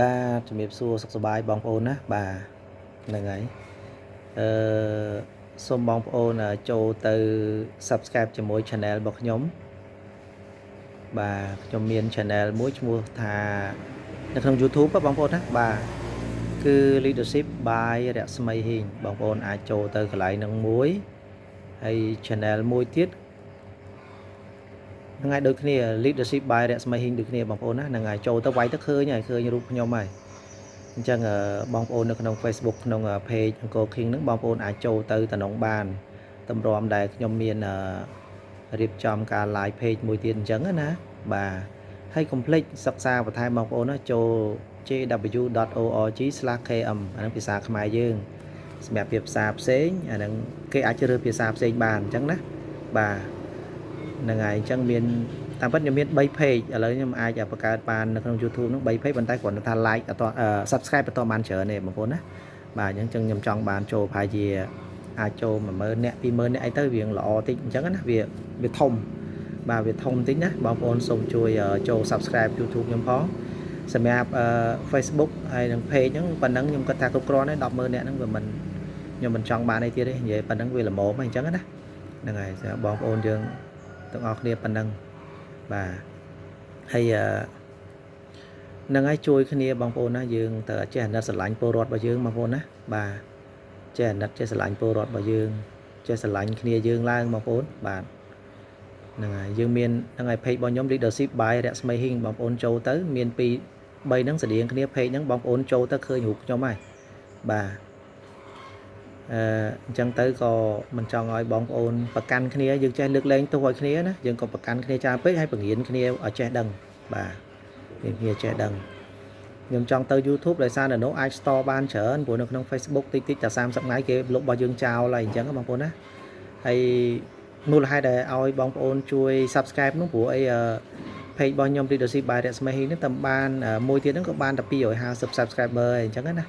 បាទជំរាបសួរសុខសប្បាយបងប្អូនណាបាទហ្នឹងហើយសូមបងប្អូនចូលទៅ Subscribe ជាមួយ Channel របស់ខ្ញុំបាទខ្ញុំមាន Channel មួយឈ្មោះថានៅក្នុង YouTube បងប្អូនណាបាទគឺ Leadership by រស្មីហ៊ីងបងប្អូនអាចចូលទៅកន្លែងហ្នឹងមួយហើយ Channel មួយទៀតហ្នឹងហើយដូចគ្នា Leadership by រស្មីហ៊ីងដូចគ្នាបងប្អូនណាហ្នឹងហើយចូលទៅវាយទៅឃើញរូបខ្ញុំហើយអញ្ចឹងបងប្អូននៅក្នុង Facebook ក្នុង page Uncle King ហ្នឹងបងប្អូនអាចចូលទៅតំណងបានតម្រាំដែលខ្ញុំមានរៀបចំការ live page មួយទៀតអញ្ចឹងណាបាទហើយកុំភ្លេចសិក្សាបន្ថែមបងប្អូនណាចូល jw.org/km អាហ្នឹងភាសាខ្មែរយើងសម្រាប់ភាសាផ្សេងអាហ្នឹងគេអាចជ្រើសភាសាផ្សេងបានអញ្ចឹងណាបាទហ្នឹងហើយអញ្ចឹងមានតាមពិតខ្ញុំមាន3 page ឥឡូវខ្ញុំអាចបង្កើតបាននៅក្នុង YouTube ហ្នឹង3 page ប៉ុន្តែគ្រាន់តែថា like អត់ subscribe បន្តបានច្រើនទេបងប្អូនណាបាទអញ្ចឹងខ្ញុំចង់បានចូលប្រហែលជាអាចចូល 10000 នាក់ 20000 នាក់អីទៅវាល្អតិចអញ្ចឹងណាវាធំបាទវាធំតិចណាបងប្អូនសូមជួយចូល subscribe YouTube ខ្ញុំផងសម្រាប់Facebook ហើយនឹង page ហ្នឹងប៉ុណ្ណឹងខ្ញុំគិតថាគ្រប់គ្រាន់ទេ 100,000 នាក់ហ្នឹងវាមិនខ្ញុំមិនចង់បានអីទៀតទេនិយាយប៉ុណ្ណឹងវាល្មមហើយអញ្ចឹងណាហ្នឹងហើយសម្រាប់បងប្អូនយើងទាំងអស់គ្នាប៉ុណ្ណឹងបាទហើយនឹងឲ្យជួយគ្នាបងប្អូនណាយើងទៅចេះអាណិតស្រឡាញ់ពលរដ្ឋរបស់យើងបងប្អូនណាបាទចេះអាណិតចេះស្រឡាញ់ពលរដ្ឋរបស់យើងចេះស្រឡាញ់គ្នាយើងឡើងបងប្អូនបាទហ្នឹងហើយយើងមានហ្នឹងហើយ page របស់ខ្ញុំ Leadership by រស្មីហ៊ីងបងប្អូនចូលទៅមាន2 3ហ្នឹងស្តៀងគ្នា page ហ្នឹងបងប្អូនចូលទៅឃើញរូបខ្ញុំហើយបាទអញ្ចឹងទៅក៏មិនចង់ឲ្យបងប្អូនប្រកាន់គ្នាយើងចេះលើកលែងទោសឲ្យគ្នាណាយើងក៏ប្រកាន់គ្នាច្រើនពេកហើយបង្រៀនគ្នាឲ្យចេះដឹងបាទវាចេះដឹងខ្ញុំចង់ទៅ YouTube ដោយសារនៅនោះអាច store បានច្រើនព្រោះនៅក្នុង Facebook តិចតិចតែ30ថ្ងៃគេលុបរបស់យើងចោលហើយអញ្ចឹងបងប្អូនណាហើយមូលហេតុដែលឲ្យបងប្អូនជួយ Subscribe នោះព្រោះអីpage របស់ខ្ញុំ Leadership by រស្មីហ៊ីងនេះតាមបានមួយទៀតហ្នឹងក៏បានតែ250 subscriber ហើយអញ្ចឹងណា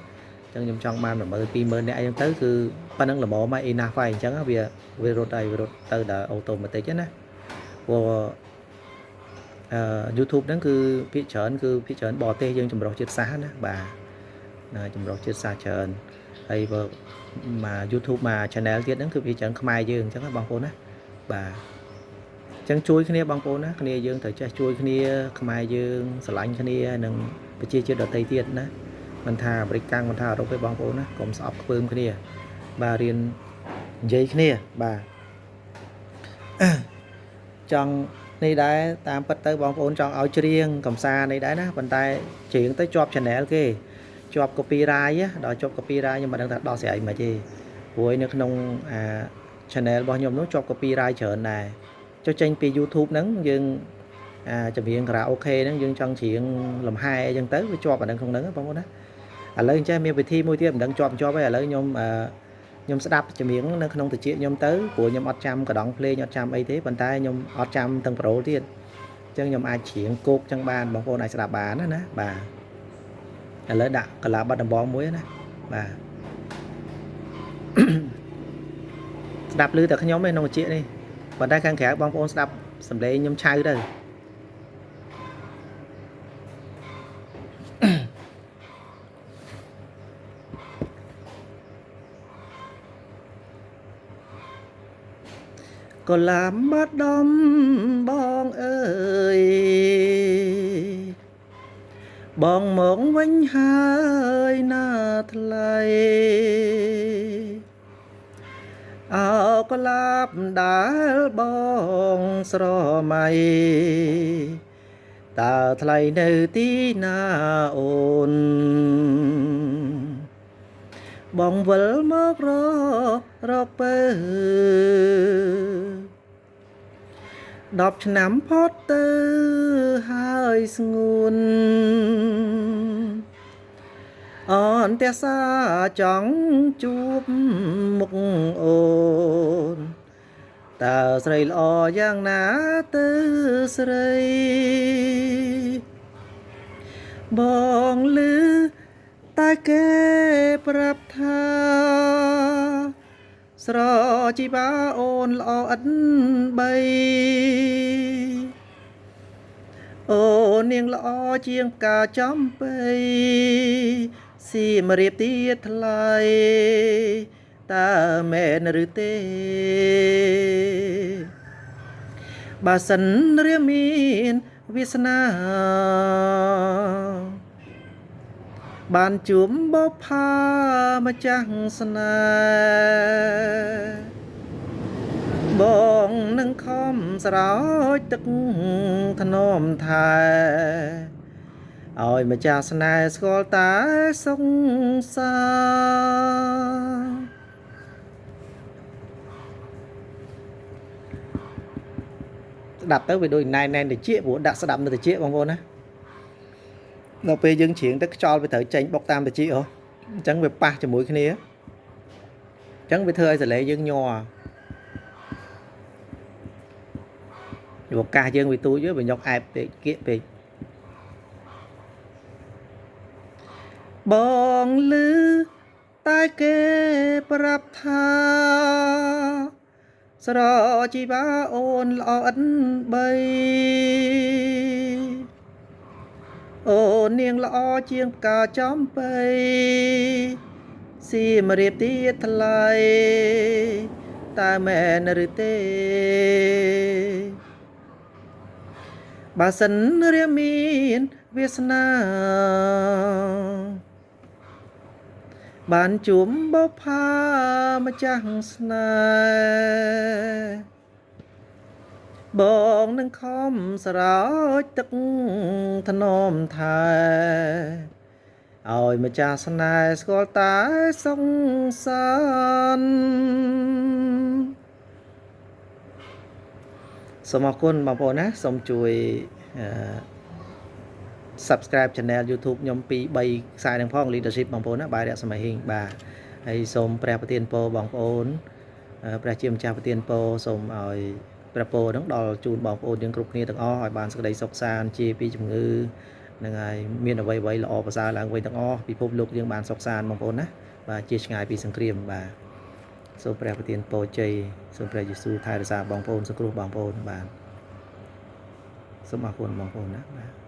អញ្ចឹងខ្ញុំចង់បាន 12000 នាក់អីហ្នឹងទៅគឺប៉ុណ្ណឹងល្មមហើយ enough ហើយអញ្ចឹងវារត់ទៅដល់អូតូម៉ាទិកណាព្រោះYouTube ហ្នឹងគឺភាគច្រើនបរទេសយើងចម្រុះជាតិសាសន៍ណាបាទចម្រុះជាតិសាសន៍ច្រើនហើយបើមក YouTube មក channel ទៀតហ្នឹងគឺភាគច្រើនខ្មែរយើងអញ្ចឹងណាបងប្អូនណាបាទអញ្ចឹងជួយគ្នាបងប្អូនណាគ្នាយើងត្រូវចេះជួយគ្នាខ្មែរយើងស្រឡាញ់គ្នានិងប្រជាជាតិដទៃទៀតណាមិនថាអាមេរិកកាំងមិនថាអឺរ៉ុបទេបងប្អូនណាកុំស្អប់ខ្ពើមគ្នាបាទរៀននិយាយគ្នាបាទចង់នេះដែរតាមពិតទៅបងប្អូនចង់ឲ្យច្រៀងកំសានេះដែរណាប៉ុន្តែច្រៀងទៅជាប់ channel គេជាប់ copyright ដល់ជាប់ copyright ខ្ញុំមិនដឹងថាដោះស្រាយមិនទេព្រោះនៅក្នុងchannel របស់ខ្ញុំនោះជាប់ copyright ច្រើនដែរចុះចេញពី YouTube ហ្នឹងយើងចម្រៀងខារ៉ាអូខេហ្នឹងយើងចង់ច្រៀងលំហែអញ្ចឹងទៅវាជាប់អាហ្នឹងក្នុងហ្នឹងបងប្អូនណាឥឡូវចេះមានវិធីមួយទៀតមិនដឹងជាប់ហើយឥឡូវខ្ញុំស្ដាប់ចម្រៀងនៅក្នុងតិចខ្ញុំទៅព្រោះខ្ញុំអត់ចាំកដងភ្លេងអត់ចាំអីទេប៉ុន្តែខ្ញុំអត់ចាំទាំងប្រូលទៀតអញ្ចឹងខ្ញុំអាចច្រៀងគោកចឹងបានបងប្អូនអាចស្ដាប់បានណាបាទឥឡូវដាក់កលាបាត់ដំបងមួយណាបាទស្ដាប់ឮតែខ្ញុំឯក្នុងតិចនេះប៉ុន្តែខាងក្រៅបងប្អូនស្ដាប់សំឡេងខ្ញុំឆៅទៅកលាបាត់ដំបងអើយបងមកវិញហើយណាថ្លៃអោកលាបដែលបងស្រមៃតើថ្លៃនៅទីណាអូនបងវិលមករកពើ10 ឆ្នាំផុតទៅហើយស្ងួនអនទះសាចង់ជួបមុខអូនតើស្រីល្អយ៉ាងណាទៅស្រីបងឮតែគេប្រាប់ថាស្រជីបាអូនល្អឥតបី អូនាងល្អជាងផ្កាចំបៃស៊ីមរៀបទៀតថ្លៃតើមែនឬទេបើសិនរាមានវាសនាបានជួបបុប្ផាម្ចាស់ស្នេហ៍បងនឹងខំស្រោចទឹកថ្នមថែឲ្យម្ចាស់ស្នេហ៍ស្គាល់តែសុខសាស្ដាប់ទៅវាដូចណែនតិចព្រោះដាក់ស្ដាប់នៅតិចបងប្អូនណាដល់ពេលយើងច្រៀងទៅខ្យល់វាត្រូវចេញបុកតាមតិចហ៎អញ្ចឹងវាប៉ះជាមួយគ្នាអញ្ចឹងវាធ្វើឲ្យសលេងយើងញ័រឱកាសយើងវាទូចវាញុកអែបពេកគៀកពេកបងឮតែគេប្រាប់ថាស្រជីវ៉ាអូនល្អឥតបីអូនាងល្អជាងផ្កាចំបៃស៊ីមរៀបទៀតថ្លៃតើមែនឬទេបើសិនរាមានវាសនាបានជួបបុប្ផាម្ចាស់ស្នេហ៍បងនឹងខំស្រោចទឹកថ្នមថែឲ្យម្ចាស់ស្នេហ៍ស្គាល់តែសុខសាន្តសូមអរគុណបងប្អូនណាសូមជួយ subscribe channel YouTube ខ្ញុំ2 3ខ្សែនឹងផង leadership បងប្អូនណាបាយរៈសម័យហេងបាទហើយសូមព្រះប្រទានពរបងប្អូនព្រះជាម្ចាស់ប្រទានពរសូមឲ្យព្រះពរនឹងដល់ជូនបងប្អូនយើងគ្រប់គ្នាទាំងអស់ឲ្យបានសេចក្តីសុខសាន្តជាពីជំងឺនឹងហើយមានអ្វីៗល្អប្រសើរឡើងវិញទាំងអស់ពិភពលោកយើងបានសុខសាន្តបងប្អូនណាបាទជាឆ្ងាយពីសង្គ្រាមបាទសូមព្រះប្រទានពរជ័យសូមព្រះយេស៊ូវថែរក្សាបងប្អូនសង្គ្រោះបងប្អូនបាទសូមអរគុណបងប្អូនណាបាទ